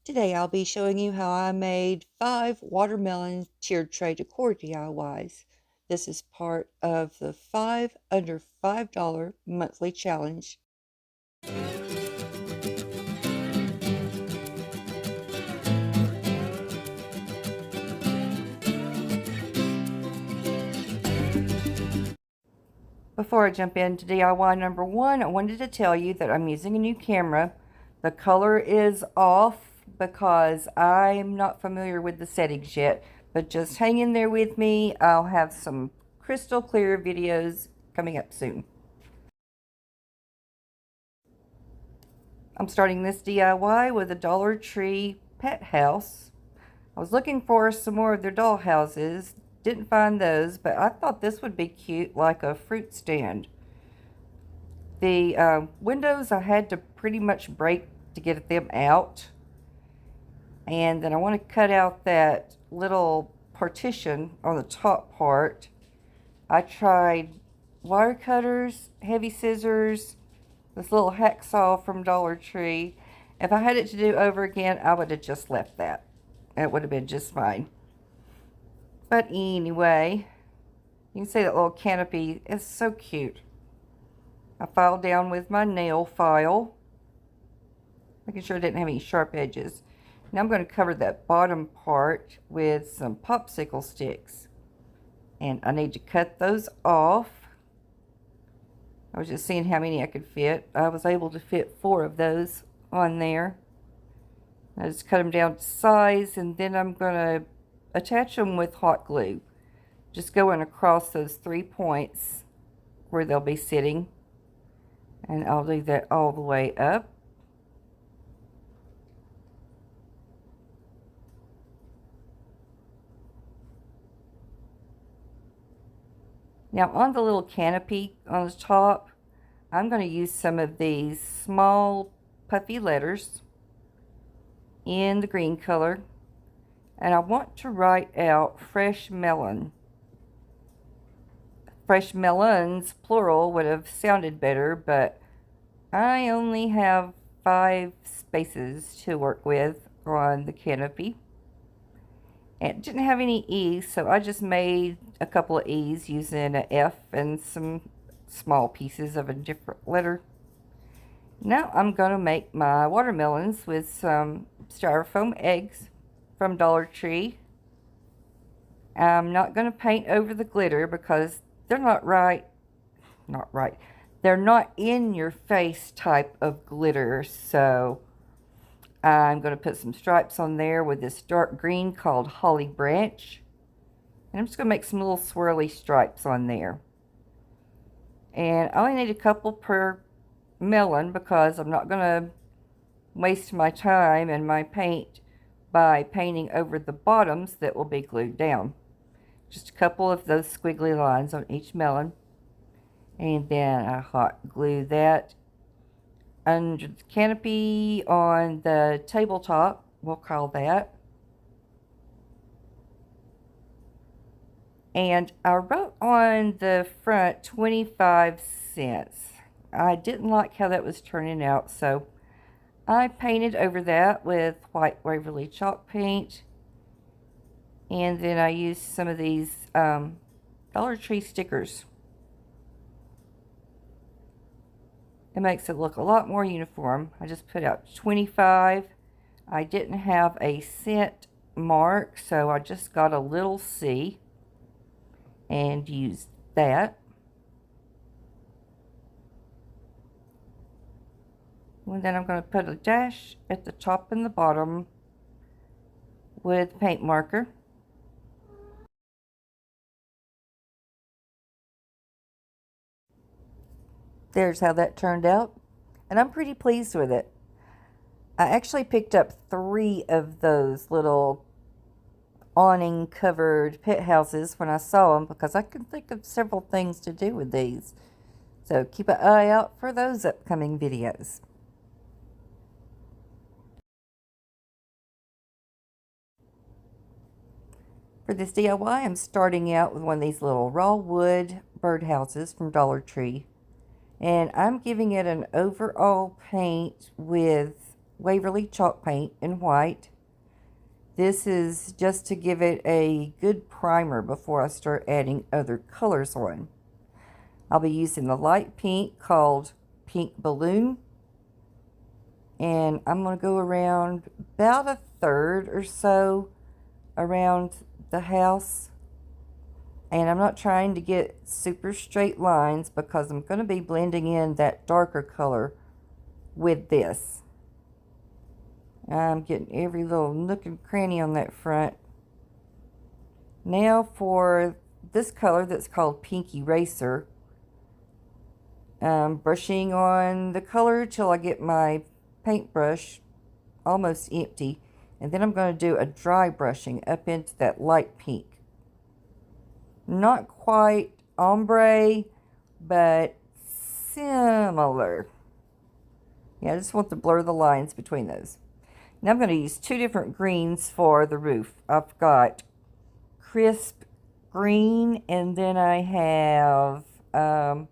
Today I'll be showing you how I made 5 watermelon tiered tray decor DIYs. This is part of the 5 under $5 monthly challenge. Before I jump into DIY number 1, I wanted to tell you that I'm using a new camera. The color is off because I'm not familiar with the settings yet, but just hang in there with me. I'll have some crystal clear videos coming up soon. I'm starting this DIY with a Dollar Tree pet house. I was looking for some more of their doll houses. Didn't find those, but I thought this would be cute, like a fruit stand. The windows I had to pretty much break to get them out. And then I want to cut out that little partition on the top part. I tried wire cutters, heavy scissors, this little hacksaw from Dollar Tree. If I had it to do over again, I would have just left that. It would have been just fine. But anyway, you can see that little canopy is so cute. I filed down with my nail file, making sure I didn't have any sharp edges. Now I'm going to cover that bottom part with some popsicle sticks. And I need to cut those off. I was just seeing how many I could fit. I was able to fit 4 of those on there. I just cut them down to size, and then I'm going to attach them with hot glue. Just going across those 3 points where they'll be sitting. And I'll do that all the way up. Now on the little canopy on the top, I'm going to use some of these small puffy letters in the green color. And I want to write out fresh melon. Fresh melons, plural, would have sounded better, but I only have 5 spaces to work with on the canopy. And it didn't have any E's, so I just made a couple of E's using an F and some small pieces of a different letter. Now I'm going to make my watermelons with some styrofoam eggs from Dollar Tree. I'm not going to paint over the glitter because they're not right. They're not in your face type of glitter, so I'm going to put some stripes on there with this dark green called Holly Branch. And I'm just going to make some little swirly stripes on there. And I only need a couple per melon because I'm not going to waste my time and my paint by painting over the bottoms that will be glued down. Just a couple of those squiggly lines on each melon. And then I hot glue that under the canopy on the tabletop, we'll call that. And I wrote on the front 25 cents. I didn't like how that was turning out, so I painted over that with white Waverly chalk paint. And then I used some of these Dollar Tree stickers. It makes it look a lot more uniform. I just put out 25. I didn't have a cent mark, so I just got a little C and used that. And then I'm going to put a dash at the top and the bottom with paint marker. There's how that turned out, and I'm pretty pleased with it. I actually picked up 3 of those little awning covered pet houses when I saw them because I could think of several things to do with these. So keep an eye out for those upcoming videos. For this DIY, I'm starting out with one of these little raw wood birdhouses from Dollar Tree. And I'm giving it an overall paint with Waverly chalk paint in white. This is just to give it a good primer before I start adding other colors on. I'll be using the light pink called Pink Balloon. And I'm going to go around about a third or so around the house. And I'm not trying to get super straight lines because I'm going to be blending in that darker color with this. I'm getting every little nook and cranny on that front. Now for this color that's called Pink Eraser. I'm brushing on the color till I get my paintbrush almost empty. And then I'm going to do a dry brushing up into that light pink. Not quite ombre, but similar. Yeah, I just want to blur the lines between those. Now I'm going to use two different greens for the roof. I've got crisp green, and then I have, I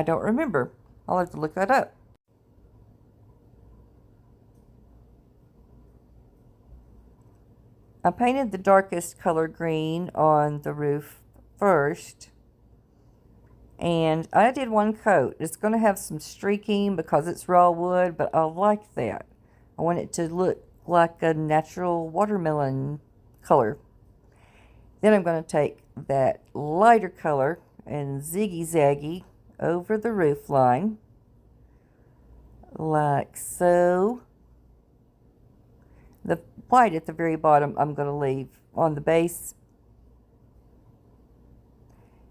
don't remember. I'll have to look that up. I painted the darkest color green on the roof first. And I did one coat. It's going to have some streaking because it's raw wood, but I like that. I want it to look like a natural watermelon color. Then I'm going to take that lighter color and ziggy-zaggy over the roof line, like so. The white at the very bottom I'm going to leave on the base.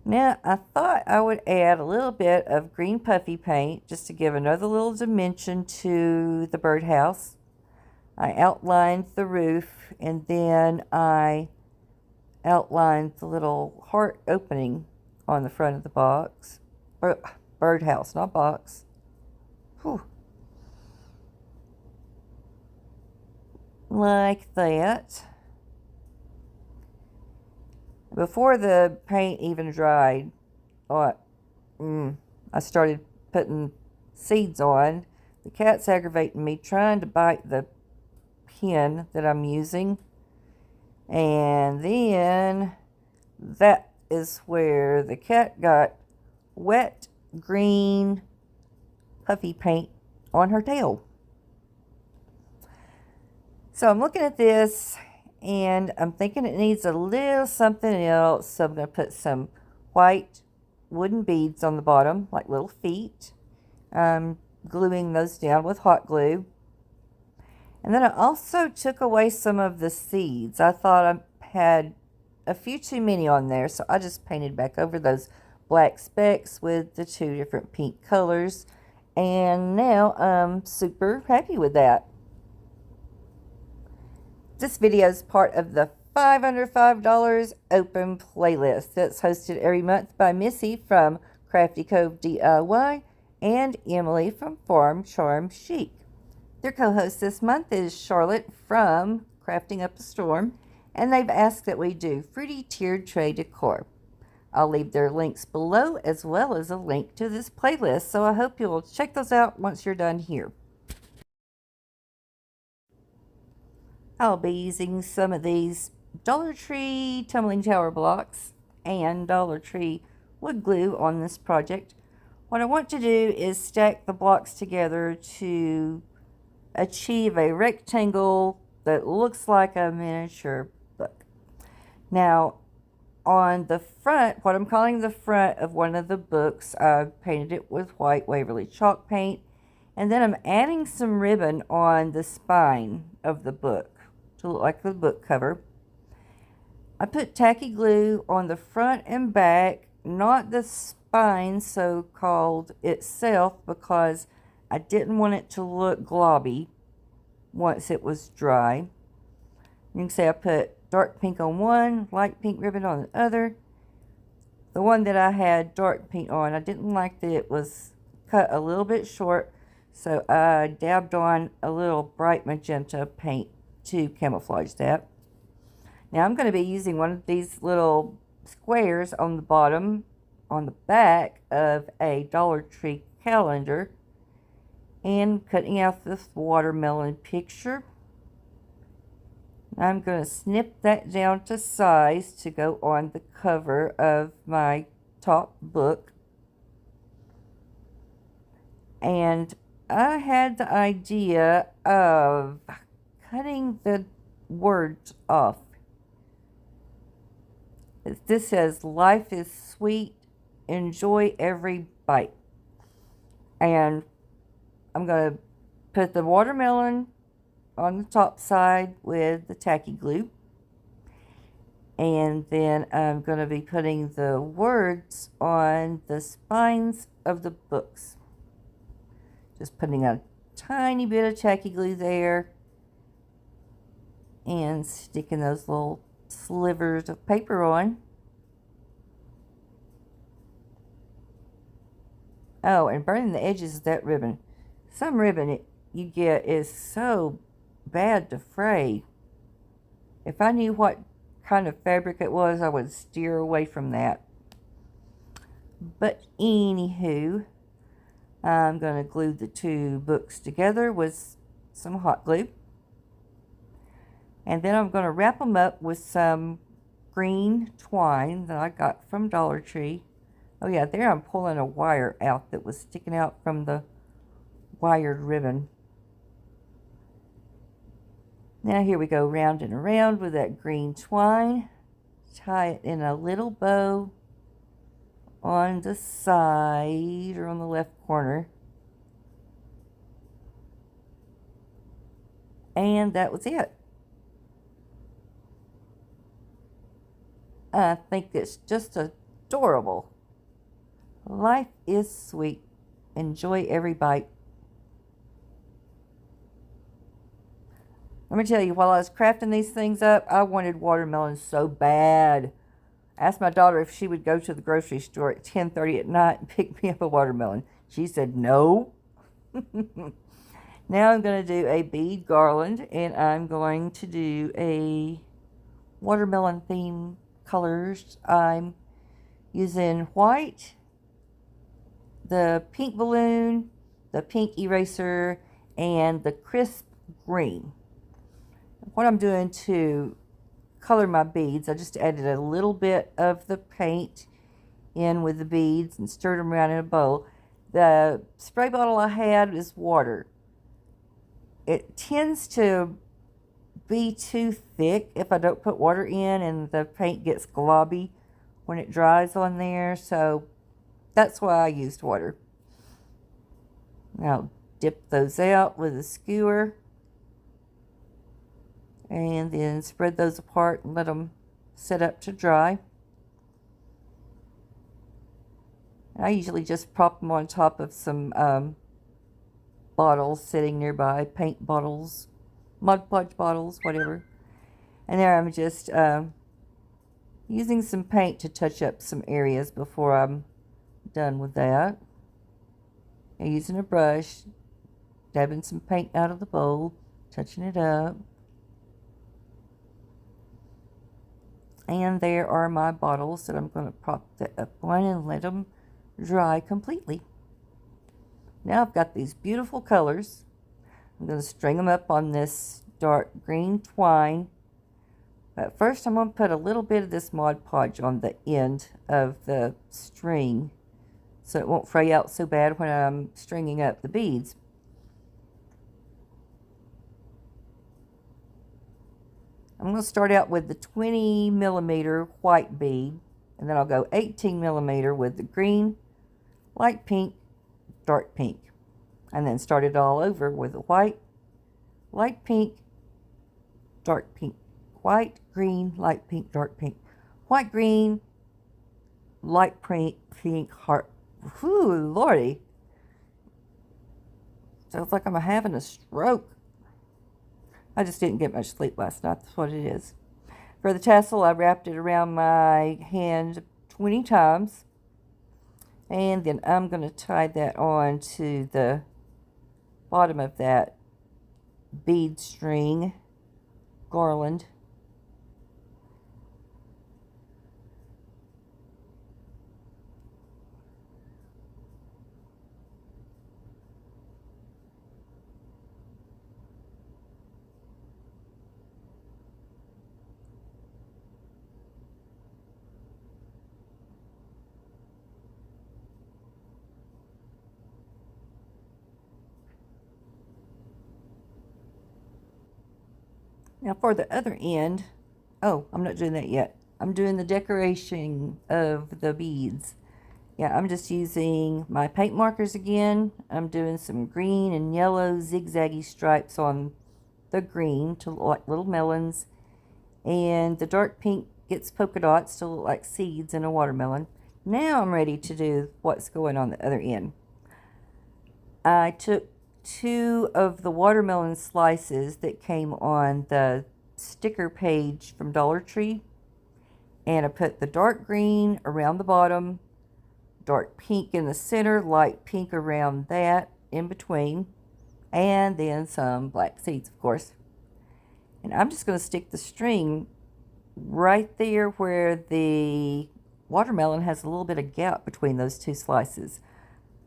Now, I thought I would add a little bit of green puffy paint just to give another little dimension to the birdhouse. I outlined the roof, and then I outlined the little heart opening on the front of the box. Birdhouse, not box. Whew. Like that. Before the paint even dried, I started putting seeds on. The cat's aggravating me trying to bite the pen that I'm using. And then that is where the cat got wet green puffy paint on her tail. So I'm looking at this, and I'm thinking it needs a little something else. So I'm going to put some white wooden beads on the bottom, like little feet. I'm gluing those down with hot glue. And then I also took away some of the seeds. I thought I had a few too many on there, so I just painted back over those black specks with the two different pink colors. And now I'm super happy with that. This video is part of the $5 Under $5 open playlist that's hosted every month by Missy from Crafty Cove DIY and Emily from Farm Charm Chic. Their co-host this month is Charlotte from Crafting Up a Storm, and they've asked that we do fruity tiered tray decor. I'll leave their links below as well as a link to this playlist, so I hope you'll check those out once you're done here. I'll be using some of these Dollar Tree tumbling tower blocks and Dollar Tree wood glue on this project. What I want to do is stack the blocks together to achieve a rectangle that looks like a miniature book. Now, on the front, what I'm calling the front of one of the books, I've painted it with white Waverly chalk paint, and then I'm adding some ribbon on the spine of the book to look like the book cover. I put tacky glue on the front and back, not the spine so-called itself, because I didn't want it to look globby once it was dry. You can see I put dark pink on one, light pink ribbon on the other. The one that I had dark pink on, I didn't like that it was cut a little bit short, so I dabbed on a little bright magenta paint to camouflage that. Now I'm going to be using one of these little squares on the bottom, on the back of a Dollar Tree calendar. and cutting out this watermelon picture. I'm going to snip that down to size to go on the cover of my top book. And I had the idea of cutting the words off. This says, "Life is sweet, enjoy every bite." And I'm going to put the watermelon on the top side with the tacky glue. And then I'm going to be putting the words on the spines of the books. Just putting a tiny bit of tacky glue there and sticking those little slivers of paper on. Oh, and burning the edges of that ribbon. Some ribbon you get is so bad to fray. If I knew what kind of fabric it was, I would steer away from that. But anywho, I'm going to glue the two books together with some hot glue. And then I'm going to wrap them up with some green twine that I got from Dollar Tree. Oh yeah, there I'm pulling a wire out that was sticking out from the wired ribbon. Now here we go, round and around with that green twine. Tie it in a little bow on the side or on the left corner. And that was it. I think it's just adorable. Life is sweet. Enjoy every bite. Let me tell you, while I was crafting these things up, I wanted watermelons so bad. I asked my daughter if she would go to the grocery store at 10:30 at night and pick me up a watermelon. She said no. Now I'm going to do a bead garland, and I'm going to do a watermelon theme colors. I'm using white, the pink balloon, the pink eraser, and the crisp green. What I'm doing to color my beads, I just added a little bit of the paint in with the beads and stirred them around in a bowl. The spray bottle I had is water. It tends to be too thick if I don't put water in, and the paint gets globby when it dries on there, so that's why I used water. Now dip those out with a skewer and then spread those apart and let them set up to dry. I usually just prop them on top of some bottles sitting nearby, paint bottles, Mod Podge bottles, whatever. And there I'm just using some paint to touch up some areas before I'm done with that. And using a brush, dabbing some paint out of the bowl, touching it up. And there are my bottles that I'm going to prop that up on and let them dry completely. Now I've got these beautiful colors. I'm going to string them up on this dark green twine. But first I'm going to put a little bit of this Mod Podge on the end of the string so it won't fray out so bad when I'm stringing up the beads. I'm going to start out with the 20 millimeter white bead, and then I'll go 18 millimeter with the green, light pink, dark pink, and then start it all over with the white, light pink, dark pink, white, green, light pink, dark pink, white, green, light pink, heart. Whew, lordy. Sounds like I'm having a stroke. I just didn't get much sleep last night. That's what it is. For the tassel, I wrapped it around my hand 20 times. And then I'm going to tie that on to the bottom of that bead string garland. Now for the other end, oh, I'm not doing that yet. I'm doing the decoration of the beads. Yeah, I'm just using my paint markers again. I'm doing some green and yellow zigzaggy stripes on the green to look like little melons. And the dark pink gets polka dots to look like seeds in a watermelon. Now I'm ready to do what's going on the other end. I took 2 of the watermelon slices that came on the sticker page from Dollar Tree, and I put the dark green around the bottom, dark pink in the center, light pink around that in between, and then some black seeds, of course. And I'm just going to stick the string right there where the watermelon has a little bit of gap between those 2 slices.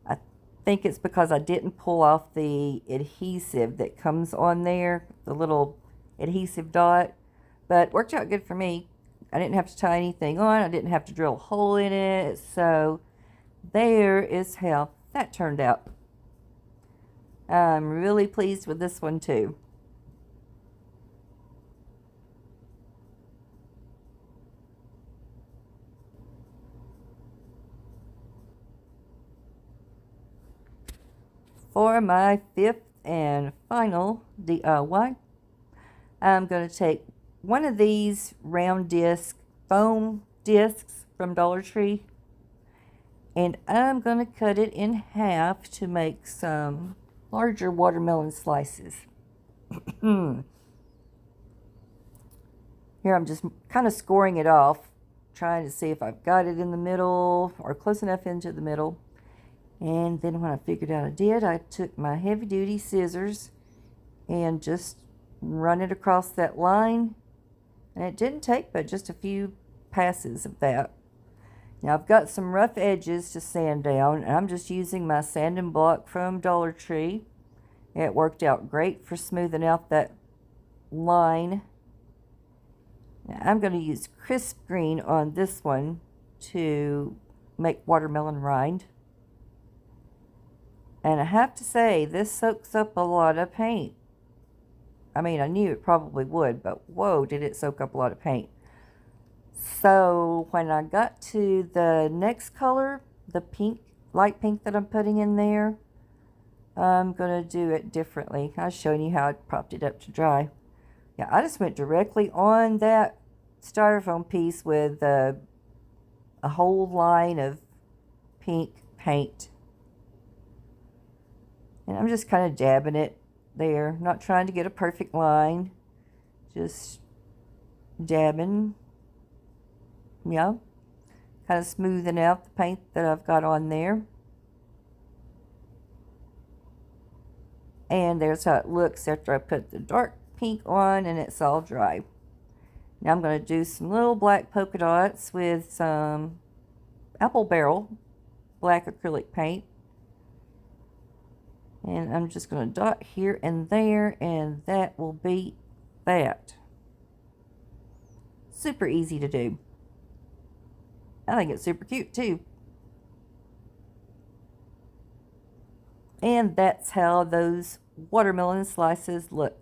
I think it's because I didn't pull off the adhesive that comes on there, the little adhesive dot, but worked out good for me. I didn't have to tie anything on. I didn't have to drill a hole in it. So there is how that turned out. I'm really pleased with this one too. For my 5th and final DIY, I'm going to take one of these round disc foam discs from Dollar Tree, and I'm going to cut it in half to make some larger watermelon slices. Here I'm just kind of scoring it off, trying to see if I've got it in the middle or close enough into the middle. And then when I figured out I did, I took my heavy duty scissors and just run it across that line. And it didn't take but just a few passes of that. Now I've got some rough edges to sand down, and I'm just using my sanding block from Dollar Tree. It worked out great for smoothing out that line. Now I'm going to use crisp green on this one to make watermelon rind. And I have to say, this soaks up a lot of paint. I mean, I knew it probably would, but whoa, did it soak up a lot of paint. So when I got to the next color, the pink, light pink that I'm putting in there, I'm going to do it differently. I was showing you how I propped it up to dry. Yeah, I just went directly on that styrofoam piece with a whole line of pink paint. And I'm just kind of dabbing it there, not trying to get a perfect line, just dabbing, yeah, kind of smoothing out the paint that I've got on there. And there's how it looks after I put the dark pink on and it's all dry. Now I'm going to do some little black polka dots with some apple barrel black acrylic paint. And I'm just going to dot here and there, and that will be that. Super easy to do. I think it's super cute too. And that's how those watermelon slices look.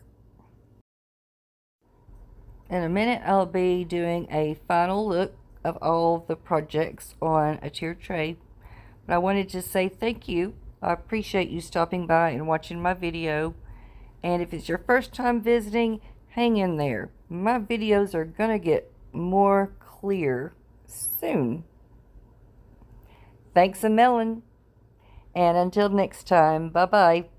In a minute, I'll be doing a final look of all the projects on a tiered tray. But I wanted to say thank you. I appreciate you stopping by and watching my video. And if it's your first time visiting, hang in there. My videos are going to get more clear soon. Thanks a million. And until next time, bye-bye.